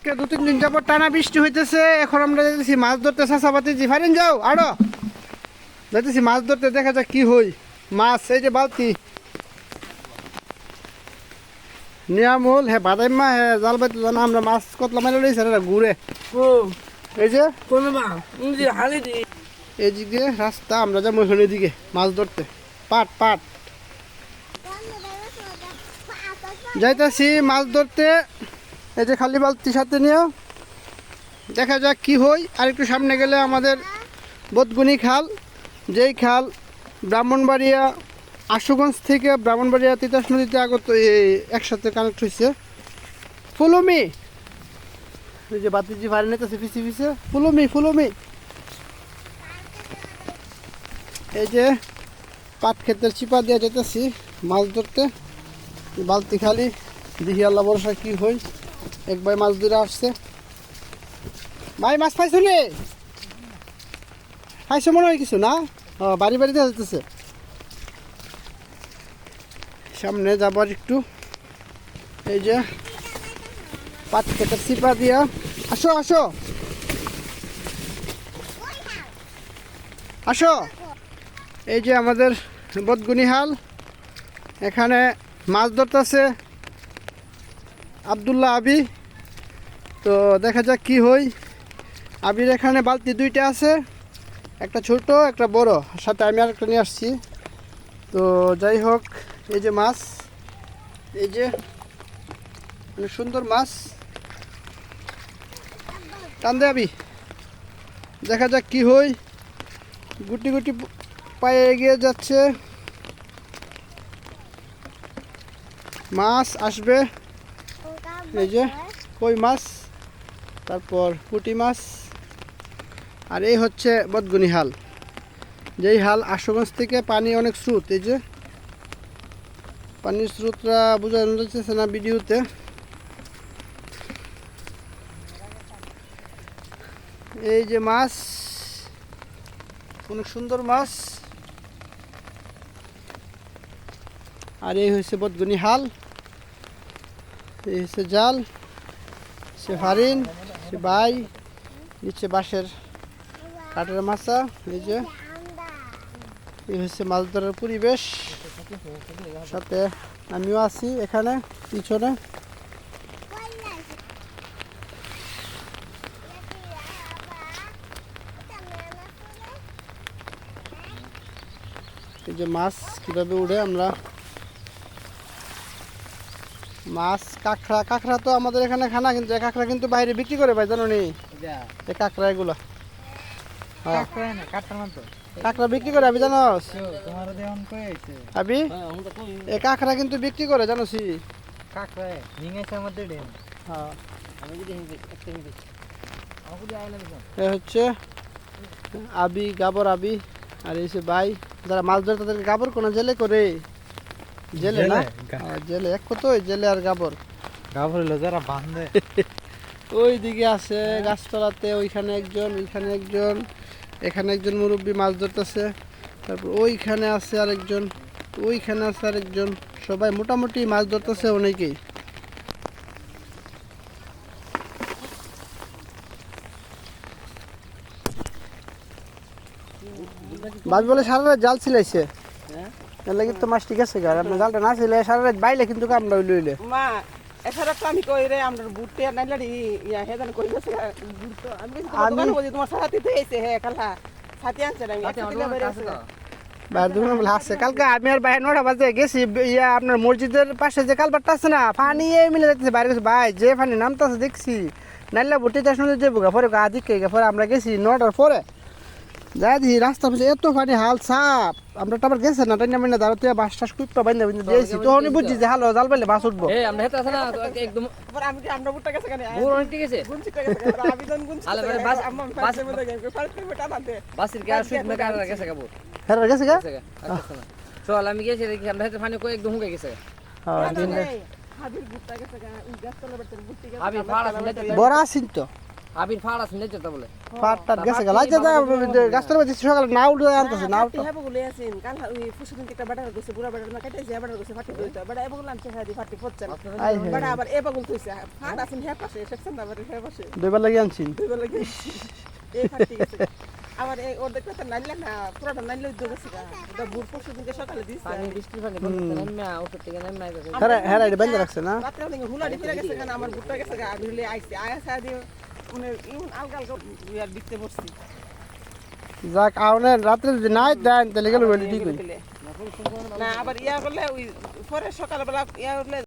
আজকে 2-3 দিন যাবত টানা বৃষ্টি হইতেছে। এখন আমরা যাইতেছি মাছ ধরতে। চাষাবাতি জি ফারিন যাও আরো যাইতেছি মাছ ধরতে, দেখা যাক কি হই। মাছ এই যে বালতি নিয়ামুল হ্যাঁ বাদাইমা হ্যাঁ জাল বাইতে জানা আমরা মাছ কতলা মারি লইছে না ঘুরে এই যে এই দিক দিয়ে রাস্তা, আমরা যাবো ওইখানের দিকে মাছ ধরতে। পাট পাট যাইতাছি মাছ ধরতে। এই যে খালি বালতি সাথে নিয়ে দেখা যাক কি হই। আর একটু সামনে গেলে আমাদের বদগুনি খাল, যেই খাল ব্রাহ্মণবাড়িয়া আশুগঞ্জ থেকে ব্রাহ্মণবাড়িয়া তিতাস নদীতে আগত একসাথে কানেক্ট হয়েছে। ফুলমি এই যে বাতিজি ভাড়ি নিতেছে পিছিয়ে পিছিয়ে। ফুলমি ফুলমি এই যে পাট ক্ষেতের চিপা দিয়ে যেতেছি মাছ ধরতে। বালতি খালি দেখি আল্লাহ ভরসা কি হই। এক ভাই মাছ ধরে আসছে। ভাই মাছ পাইছো নি? পাইছো মনে হয় কিছু না? বাড়ি বাড়িতে যেতেছে। সামনে যাবার একটু এই যে পাট ক্ষেতের চিপা দিয়া। আসো আসো আসো এই যে আমাদের বদগুনি হাল, এখানে মাছ ধরতেছে আব্দুল্লাহ আবি। তো দেখা যাক কি হই। আবির এখানে বালতি দুইটা আছে, একটা ছোট একটা বড়, সাথে আমি আর একটা নিয়ে আসছি। তো যাই হোক এই যে মাছ, এই যে অনেক সুন্দর মাছ। টান দে আবি, দেখা যাক কি হই। গুটি গুটি পায়ে এগিয়ে যাচ্ছে, মাছ আসবে। এই যে কই মাছ, তারপর পুঁটি মাছ। আর এই হচ্ছে বদগুনি হাল, যেই হাল আশুগঞ্জ থেকে পানি অনেক স্রোত। এই যে পানির স্রোতটা বোঝানো যাচ্ছে না ভিডিওতে। এই যে মাছ, অনেক সুন্দর মাছ। আর এই হচ্ছে বদগুনি হাল, এই হচ্ছে জাল, সে ফারিন, সে বাই, নিচে বাঁশের কাঠের মাছা। এই যে এই হচ্ছে মাছ ধরার পরিবেশ, সাথে আমিও আছি এখানে পিছনে। এই যে মাছ কিভাবে উড়ে। আমরা মাছ কাঁকড়া, কাঁকড়া তো আমাদের এখানে খানা, কিন্তু কাঁকড়া কিন্তু বাইরে বিক্রি করে ভাই, জানো নি? এই কাঁকড়া এগুলা কাঁকড়া বিক্রি করে আমি জানো আবি, এই কাঁকড়া কিন্তু বিক্রি করে জানোছি। এ হচ্ছে আবি, গাবর আবি। আর এই ভাই যারা মাছ ধরে তাদেরকে গাবর কোনো জেলে করে, জেলে না জেলে এক কত জেলে আর গাবর গাবর হলো যারা বাঁধে। ওই দিকে আছে গাছতলাতে, ওইখানে একজন, ওইখানে একজন, এখানে একজন মুরব্বী মাছ ধরতেছে। তারপর ওইখানে আছে আরেকজন, ওইখানে আছে আরেকজন। সবাই মোটামুটি মাছ ধরতেছে অনেকেই। ভাবি বলে সারা রাত জাল ছিলাইছে, এর লাগি তো মাছ ঠিক আছে। আপনার জালটা না ছিল সারা রাত বাইলে কিন্তু কামড়া লইলে মা এছাড়া তো আমি কই রে আমরা বুটতে নাইলাড়ি ইয়া হেদান কই গেছে বুট তো আমি দোকানে বলি তোমার সাথে তো এসে হে কালা সাথে আনছে আমি একসাথে বাইরে আছে বাইরে দোকানে বলে আসছে। কালকে আমি আর ভাই 9টা বাজে গেছি, ইয়া আপনার মসজিদের পাশে যে কালবারটা আছে না, পানি মিলে যাচ্ছে বাইরে গেছে। ভাই যে পানি নামতেছে দেখছি, নাইলে ভর্তি চাষ নদী যাবো গা, পরে গা দিকে পরে আমরা গেছি 9টার পরে। যাই দিই রাস্তা পাশে এত পানি হাল সাপ। আমরা তো আবার গেছে না টাইনা মাইনা দাঁড়াতে বাস টাস কুইপা বাইন্দা বাইন্দা দিয়েছি, তখনই বুঝছি যে হালো জাল পাইলে বাস উঠবো। আমরা হেতা আছে না একদম পরে আমি আমরা বুটটা গেছে কেন বুড় অনেক ঠিক আছে গুনছি গেছে আমি জন গুনছি আলে মানে বাস বাসের মধ্যে গেছে ফালতু বেটা বাঁধে বাসের কি আর সুইট মেকা আর গেছে কাবু হ্যাঁ গেছে গা। চল আমি গেছি দেখি আমরা হেতা পানি কই একদম হুকে গেছে হ্যাঁ দিন হাবির বুটটা গেছে ওই গাছ তলে বেটার বুটটি গেছে আমি ফাড়া শুনতে বড় আসিন তো আবির ফাড় আছে নেই তো বলে পাট টাট গেছে গা লাইতে যা গাছটার মধ্যে সকালে না উঠে আনতেছে না ফাটি হ্যাঁ বলে আছেন কাল ওই ফুসুদিন একটা বাটার গেছে বুড়া বাটার না কেটে যায় বাটার গেছে ফাটি দইতো বড় এ বগুল আনছে হ্যাঁ ফাটি পড়ছে না আই হ্যাঁ বড় আবার এ বগুল তুইছে ফাট আছেন হ্যাঁ পাশে সেকশন না আবার হ্যাঁ পাশে দুইবার লাগি আনছি দুইবার লাগে এ ফাটি গেছে আবার এই ওর দেখতে নাইলে না পুরোটা নাইলে উদ্যোগ আছে ওটা বুড় ফুসুদিনকে সকালে দিছে পানি বৃষ্টির পানি বলতে নেমে ওষুধ থেকে নেমে আইবে হ্যাঁ হ্যাঁ এটা বেঁধে রাখছে না রাত্রে অনেক হুলাড়ি ফিরে গেছে কেন আমার বুটটা গেছে গা ধুলে আইছে আয়া সারা দিয়ে মানে ইউন আলগা আলগা ইয়ার দিতে বসছি যাক আউনে রাত্রে যদি নাই দেন তাহলে গেল বলি ঠিক হই না আবার ইয়া করলে ওই পরে সকালবেলা ইয়া করলে